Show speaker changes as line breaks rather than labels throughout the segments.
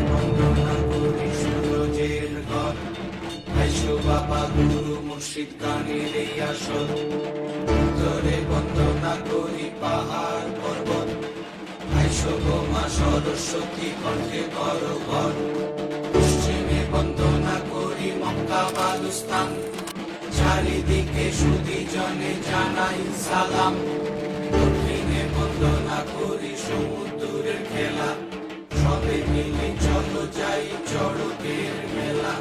বন্দনা করি সূরজের ঘর, আইসো বাবা গুরু মুর্শিদ গানের এই আসর। উত্তরে বন্দনা করি পাহাড় পর্বত, আইসো গো মা সরস্বতী কণ্ঠে করো ঘর। পশ্চিমে বন্দনা করি মক্কা বালুস্তান, চারিদিকে সুধী জনে জানাই সালাম। দক্ষিণে বন্দনা করি সমুদ্রের খেলা, সবে মিলে চলো যাই চড়কের মেলা।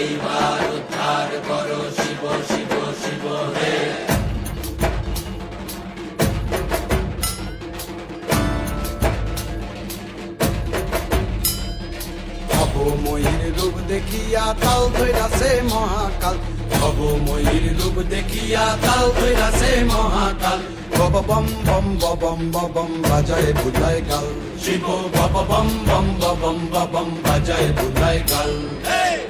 এইবার উদ্ধার করো শিব শিব শিব হে।
ভবময়ীর রূপ দেখিয়া তাল ধৈরাছে মহাকাল,
ভবময়ীর রূপ দেখিয়া তাল ধৈরাছে মহাকাল।
বব বম বম বম বম বাজায় বুলায় গাল,
শিব বব বম বম বম বম বাজায় বুলায় গাল।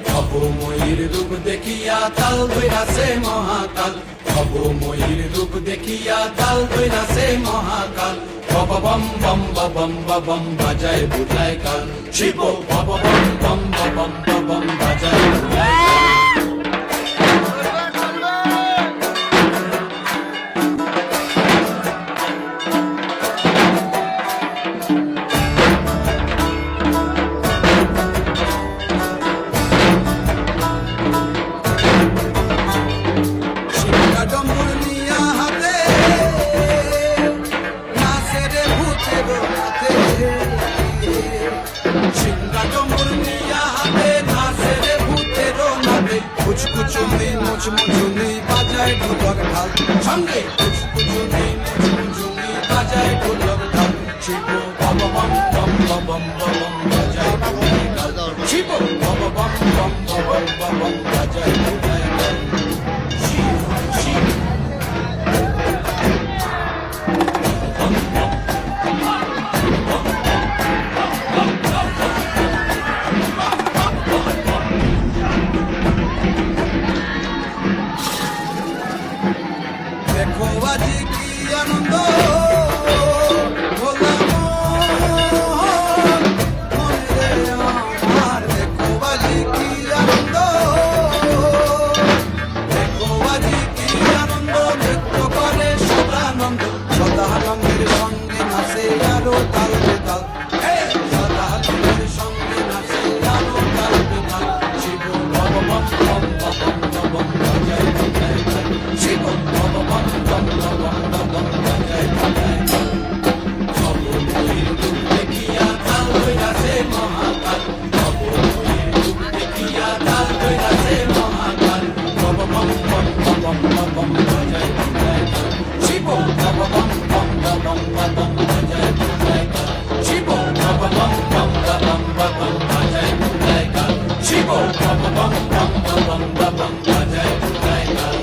ভবময়ীর রূপ দেখিয়া তাল ধৈরাছে মহাকাল, ভবময়ীর রূপ দেখিয়া তাল ধৈরাছে মহাকাল। বব বম বম বম বাজায় বুলায় গাল, শিব বব বম বম বম বাজায় বুলায় গাল।
ডম্বুর নিয়া হাতে নাচে রে ভূতের রাতে,
সিংহা ডম্বুর নিয়া হাতে নাচে রে ভূতের নাতে।
কুচকুচুনি মুচমুচুনি বাজায় ঢোলক ঢাল,
সঙ্গে কুচকুচুনি মুচমুচুনি বাজায় ঢোলক ঢাল। শিব বব বম বম বম বম বাজায় বুলায় গাল, শিব বব বম বম বম বাজায় বুলায় গাল। শিব শিব
দেখো আজি কি আনন্দ ভোলা মনে রে আমার, দেখো আজি কি আনন্দ, দেখো আজি কি আনন্দ, নৃত্য করে সদানন্দ, সদানন্দের সঙ্গে নাচে আরো তাল বেতাল, সদানন্দের সঙ্গে নাচে আরো তাল বেতাল।
শিব বব বম বম বম বাজায় বুলায় গাল, শিব বব বম বম বম বাজায় বুলায় গাল। ভবময়ীর রূপ দেখিয়া তাল ধৈরাছে মহাকাল, ভবময়ীর রূপ দেখিয়া তাল ধৈরাছে মহাকাল। বব বম বম বম বাজায় বুলায় গাল, শিব বব বম বম বাজায় বুলায় গাল, শিব বব বম বম বাজায় বুলায় গাল, শিব বব বম বম বাজায় বুলায় গাল।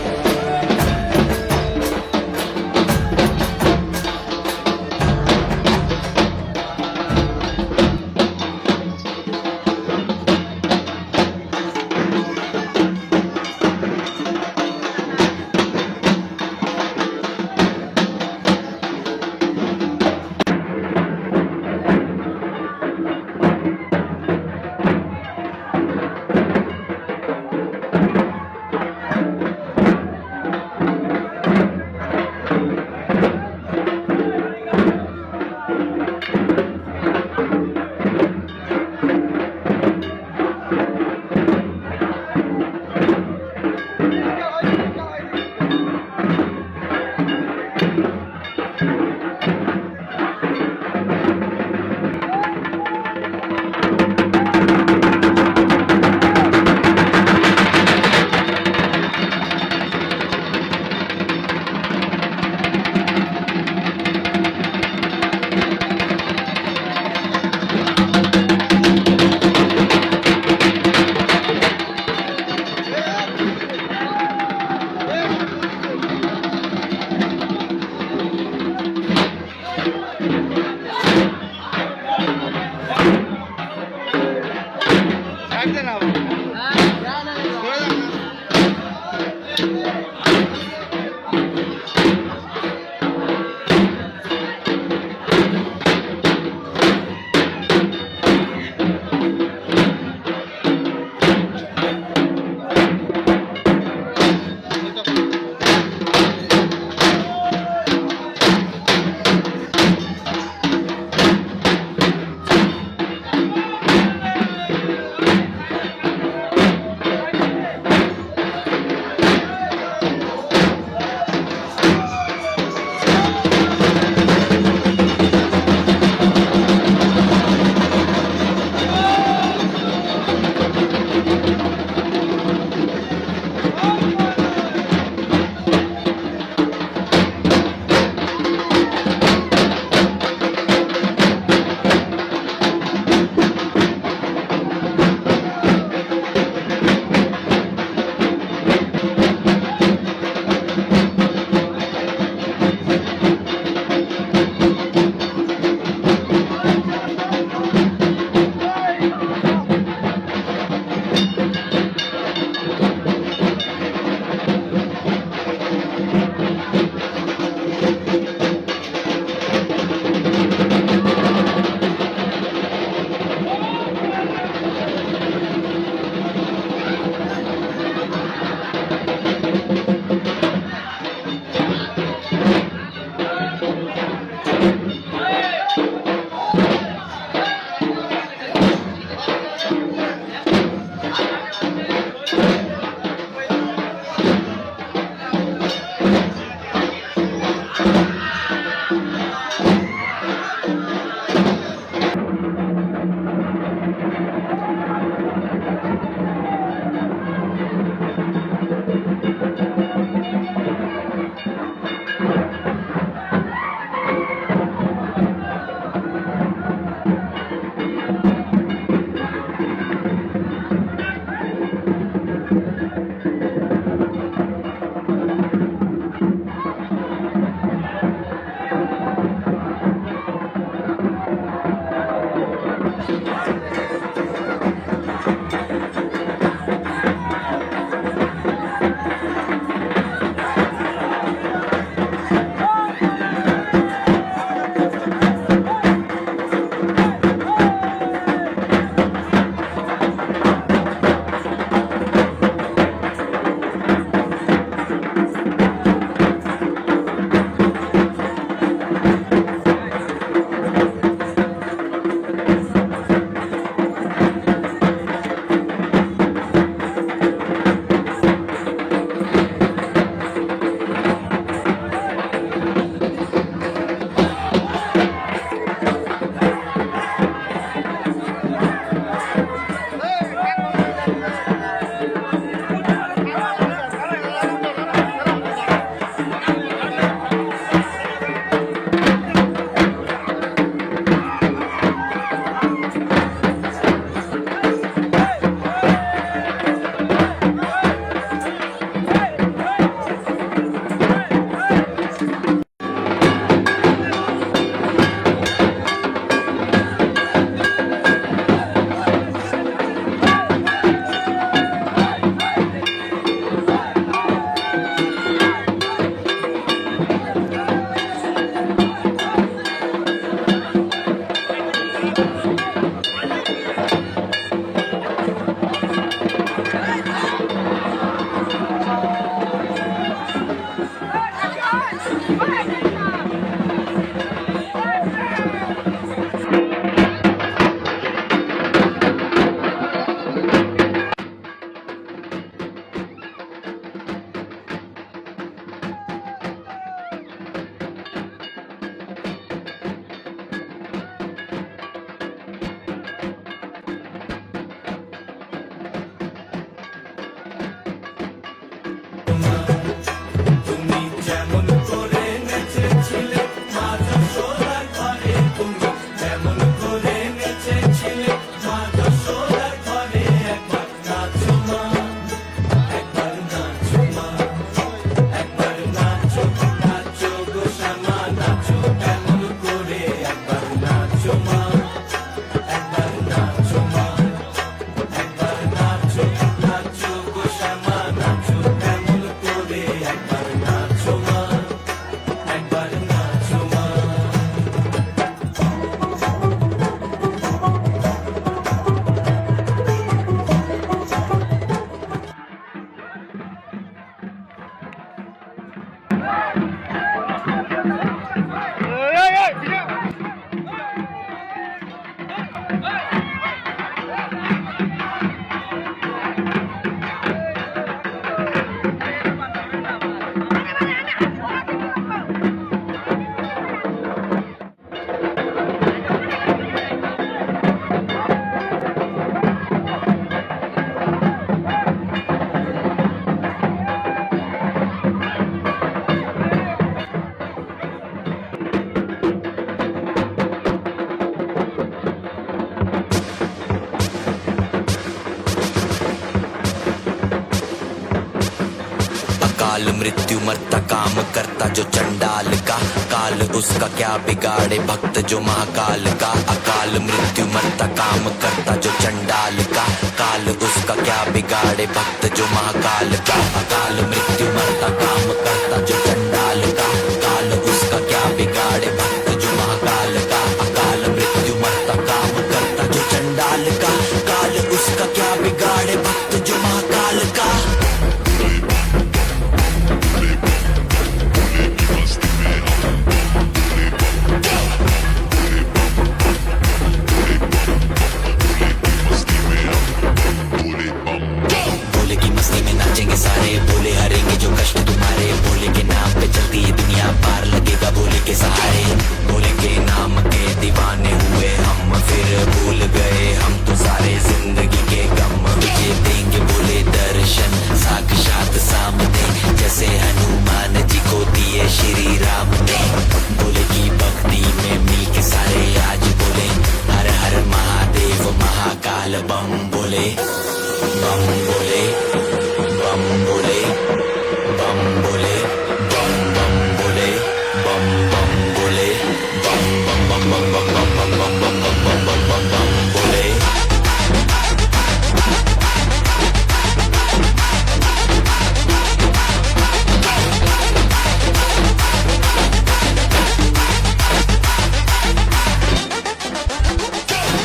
मृत्यु मरता काम करता जो चंडाल का, काल उसका क्या बिगाड़े भक्त जो महाकाल का। अकाल मृत्यु मरता काम करता जो चंडाल का, काल उसका क्या बिगाड़े भक्त जो महाकाल का। अकाल मृत्यु मरता काम करता जो चंडाल का, काल उसका क्या बिगाड़े भक्त जो महाकाल का। अकाल मृत्यु मरता काम करता जो चंडाल का, काल उसका क्या बिगाड़े भक्त जो महाकाल का। भोले की मस्ती में नाचेंगे सारे, भोले हरेंगे जो कष्ट तुम्हारे। भोले के नाम पे चलती है दुनिया, पार लगेगा भोले के सहारे। भोले के नाम के दीवाने हुए हम, फिर भूल गए हम तो सारे जिंदगी के गम। तुझे देंगे भोले दर्शन साक्षात सामने, जैसे हनुमान जी को दिए श्री राम ने। भोले की भक्ति में मिल के सारे आज बोले, हर हर महादेव महाकाल बम बोले। बम बोले, बम बोले, बम बोले, बम बम बोले, बम बम बोले, बम बम बम बम बम बम बम बम बम बम बम बम बम बोले।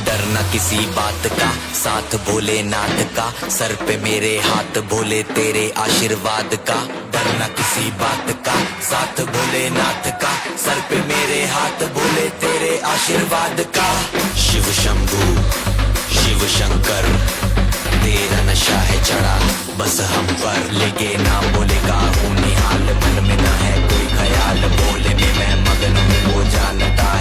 डरना किसी बात का, साथ भोलेनाथ का। सर पे मेरे हाथ भोले तेरे आशीर्वाद का। डरना किसी बात का, साथ भोलेनाथ का। सर पे मेरे हाथ भोले तेरे आशीर्वाद का। शिव शंभू शिव शंकर तेरा नशा है चढ़ा बस हम पर। लेके नाम भोले का हूँ निहाल, मन में न है कोई ख्याल। भोले में मैं मगन हूँ वो जानता